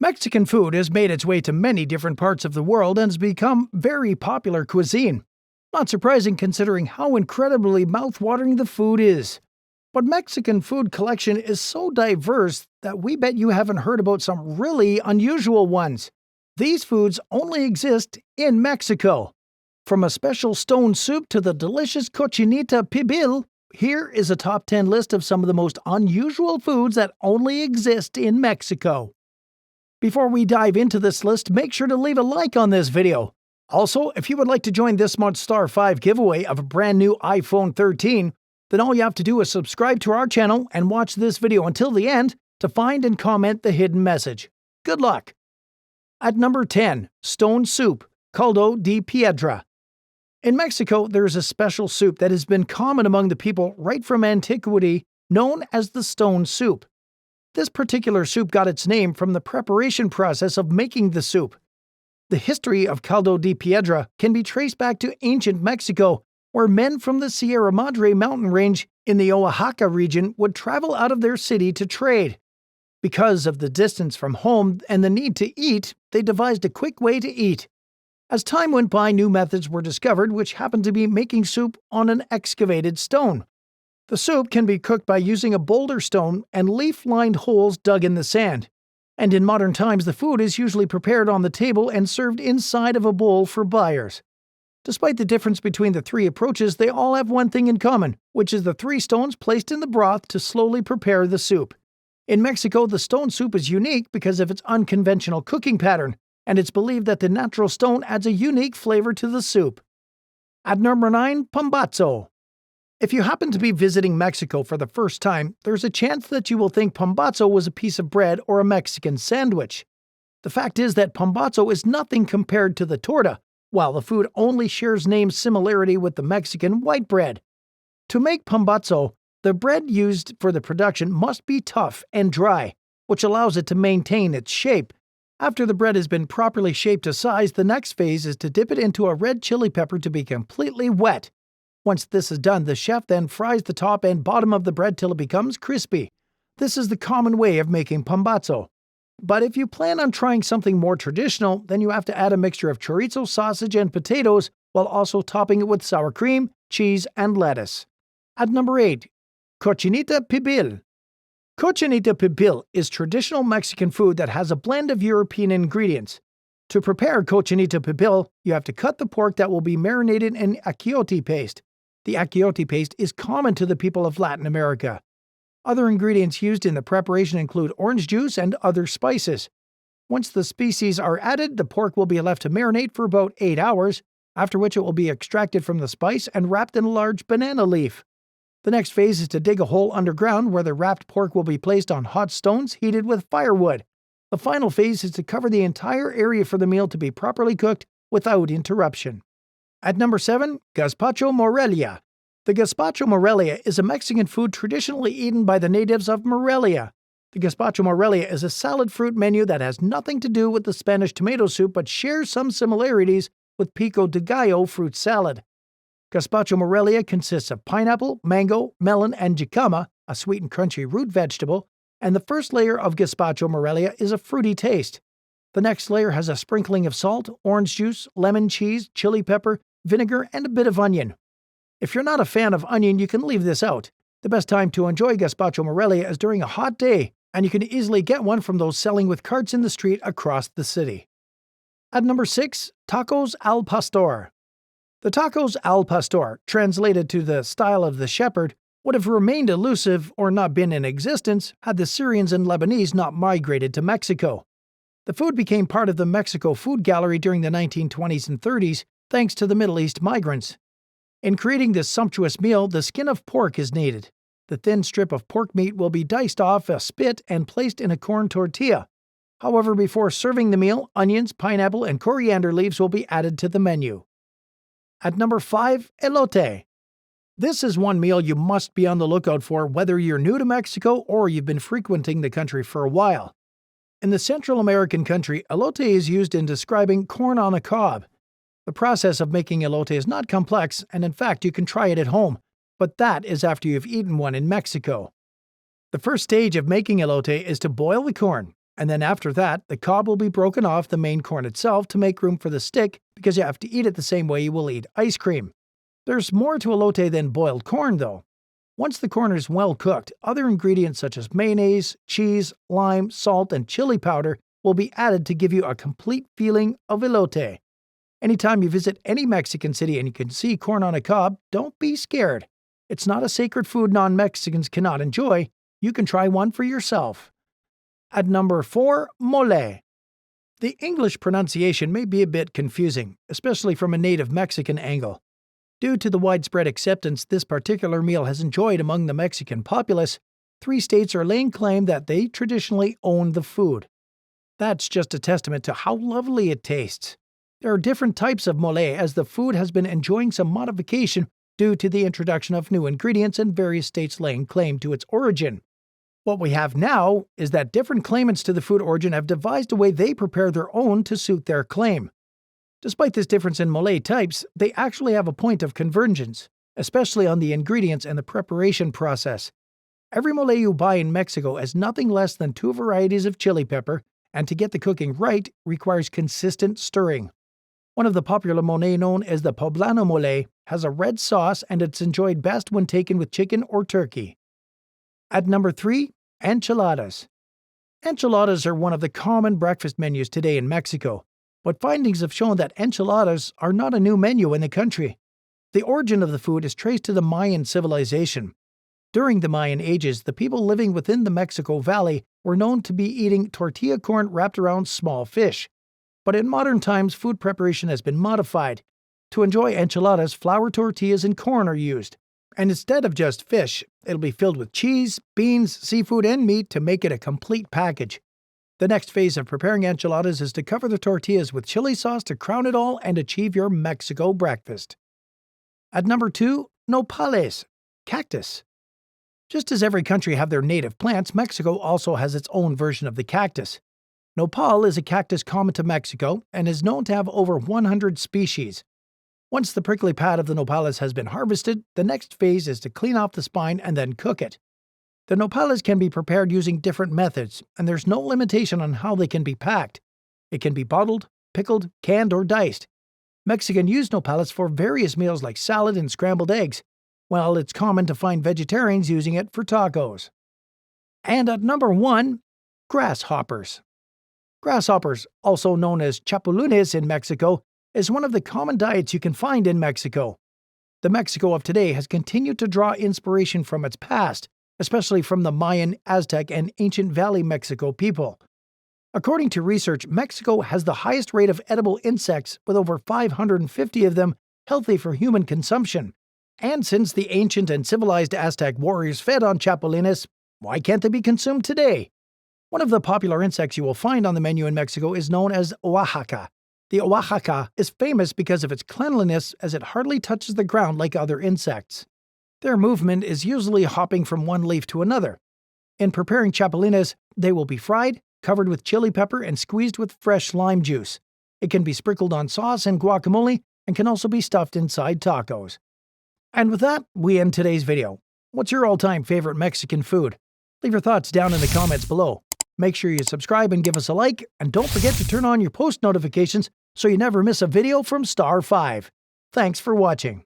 Mexican food has made its way to many different parts of the world and has become very popular cuisine. Not surprising considering how incredibly mouth-watering the food is. But Mexican food collection is so diverse that we bet you haven't heard about some really unusual ones. These foods only exist in Mexico. From a special stone soup to the delicious Cochinita Pibil, here is a top 10 list of some of the most unusual foods that only exist in Mexico. Before we dive into this list, make sure to leave a like on this video. Also, if you would like to join this month's Star 5 giveaway of a brand new iPhone 13, then all you have to do is subscribe to our channel and watch this video until the end to find and comment the hidden message. Good luck! At number 10, Stone Soup, Caldo de Piedra. In Mexico, there is a special soup that has been common among the people right from antiquity, known as the stone soup. This particular soup got its name from the preparation process of making the soup. The history of Caldo de Piedra can be traced back to ancient Mexico, where men from the Sierra Madre mountain range in the Oaxaca region would travel out of their city to trade. Because of the distance from home and the need to eat, they devised a quick way to eat. As time went by, new methods were discovered, which happened to be making soup on an excavated stone. The soup can be cooked by using a boulder stone and leaf-lined holes dug in the sand. And in modern times, the food is usually prepared on the table and served inside of a bowl for buyers. Despite the difference between the three approaches, they all have one thing in common, which is the 3 stones placed in the broth to slowly prepare the soup. In Mexico, the stone soup is unique because of its unconventional cooking pattern, and it's believed that the natural stone adds a unique flavor to the soup. At number 9, Pambazo. If you happen to be visiting Mexico for the first time, there's a chance that you will think pambazo was a piece of bread or a Mexican sandwich. The fact is that pambazo is nothing compared to the torta, while the food only shares name similarity with the Mexican white bread. To make pambazo, the bread used for the production must be tough and dry, which allows it to maintain its shape. After the bread has been properly shaped to size, the next phase is to dip it into a red chili pepper to be completely wet. Once this is done, the chef then fries the top and bottom of the bread till it becomes crispy. This is the common way of making pambazo. But if you plan on trying something more traditional, then you have to add a mixture of chorizo sausage and potatoes, while also topping it with sour cream, cheese, and lettuce. At number 8, Cochinita Pibil. Cochinita Pibil is traditional Mexican food that has a blend of European ingredients. To prepare Cochinita Pibil, you have to cut the pork that will be marinated in achiote paste. The achiote paste is common to the people of Latin America. Other ingredients used in the preparation include orange juice and other spices. Once the species are added, the pork will be left to marinate for about 8 hours, after which it will be extracted from the spice and wrapped in a large banana leaf. The next phase is to dig a hole underground where the wrapped pork will be placed on hot stones heated with firewood. The final phase is to cover the entire area for the meal to be properly cooked without interruption. At number 7, Gazpacho Morelia. The Gazpacho Morelia is a Mexican food traditionally eaten by the natives of Morelia. The Gazpacho Morelia is a salad fruit menu that has nothing to do with the Spanish tomato soup but shares some similarities with pico de gallo fruit salad. Gazpacho Morelia consists of pineapple, mango, melon, and jicama, a sweet and crunchy root vegetable, and the first layer of Gazpacho Morelia is a fruity taste. The next layer has a sprinkling of salt, orange juice, lemon cheese, chili pepper, vinegar, and a bit of onion. If you're not a fan of onion, you can leave this out. The best time to enjoy Gazpacho Morelia is during a hot day, and you can easily get one from those selling with carts in the street across the city. At number 6, Tacos al Pastor. The tacos al pastor, translated to the style of the shepherd, would have remained elusive or not been in existence had the Syrians and Lebanese not migrated to Mexico. The food became part of the Mexico food gallery during the 1920s and 30s, thanks to the Middle East migrants. In creating this sumptuous meal, the skin of pork is needed. The thin strip of pork meat will be diced off a spit and placed in a corn tortilla. However, before serving the meal, onions, pineapple, and coriander leaves will be added to the menu. At number 5, elote. This is one meal you must be on the lookout for whether you're new to Mexico or you've been frequenting the country for a while. In the Central American country, elote is used in describing corn on a cob. The process of making elote is not complex, and in fact you can try it at home, but that is after you've eaten one in Mexico. The first stage of making elote is to boil the corn. And then after that, the cob will be broken off the main corn itself to make room for the stick because you have to eat it the same way you will eat ice cream. There's more to elote than boiled corn, though. Once the corn is well cooked, other ingredients such as mayonnaise, cheese, lime, salt, and chili powder will be added to give you a complete feeling of elote. Anytime you visit any Mexican city and you can see corn on a cob, don't be scared. It's not a sacred food non-Mexicans cannot enjoy. You can try one for yourself. At number 4, mole. The English pronunciation may be a bit confusing, especially from a native Mexican angle. Due to the widespread acceptance this particular meal has enjoyed among the Mexican populace, 3 states are laying claim that they traditionally own the food. That's just a testament to how lovely it tastes. There are different types of mole as the food has been enjoying some modification due to the introduction of new ingredients and various states laying claim to its origin. What we have now is that different claimants to the food origin have devised a way they prepare their own to suit their claim. Despite this difference in mole types, they actually have a point of convergence, especially on the ingredients and the preparation process. Every mole you buy in Mexico has nothing less than 2 varieties of chili pepper, and to get the cooking right requires consistent stirring. One of the popular mole known as the poblano mole has a red sauce and it's enjoyed best when taken with chicken or turkey. At number 3, enchiladas. Enchiladas are one of the common breakfast menus today in Mexico, but findings have shown that enchiladas are not a new menu in the country. The origin of the food is traced to the Mayan civilization. During the Mayan ages, the people living within the Mexico Valley were known to be eating tortilla corn wrapped around small fish. But in modern times, food preparation has been modified. To enjoy enchiladas, flour tortillas and corn are used. And instead of just fish, it'll be filled with cheese, beans, seafood, and meat to make it a complete package. The next phase of preparing enchiladas is to cover the tortillas with chili sauce to crown it all and achieve your Mexico breakfast. At number 2, nopales, cactus. Just as every country have their native plants, Mexico also has its own version of the cactus. Nopal is a cactus common to Mexico and is known to have over 100 species. Once the prickly pad of the nopales has been harvested, the next phase is to clean off the spine and then cook it. The nopales can be prepared using different methods, and there's no limitation on how they can be packed. It can be bottled, pickled, canned, or diced. Mexicans use nopales for various meals like salad and scrambled eggs, while it's common to find vegetarians using it for tacos. And at number 1, grasshoppers. Grasshoppers, also known as chapulines in Mexico, is one of the common diets you can find in Mexico. The Mexico of today has continued to draw inspiration from its past, especially from the Mayan, Aztec, and ancient Valley Mexico people. According to research, Mexico has the highest rate of edible insects, with over 550 of them healthy for human consumption. And since the ancient and civilized Aztec warriors fed on chapulines, why can't they be consumed today? One of the popular insects you will find on the menu in Mexico is known as Oaxaca. The Oaxaca is famous because of its cleanliness, as it hardly touches the ground like other insects. Their movement is usually hopping from one leaf to another. In preparing chapulines, they will be fried, covered with chili pepper, and squeezed with fresh lime juice. It can be sprinkled on sauce and guacamole, and can also be stuffed inside tacos. And with that, we end today's video. What's your all-time favorite Mexican food? Leave your thoughts down in the comments below. Make sure you subscribe and give us a like, and don't forget to turn on your post notifications so you never miss a video from Star 5. Thanks for watching.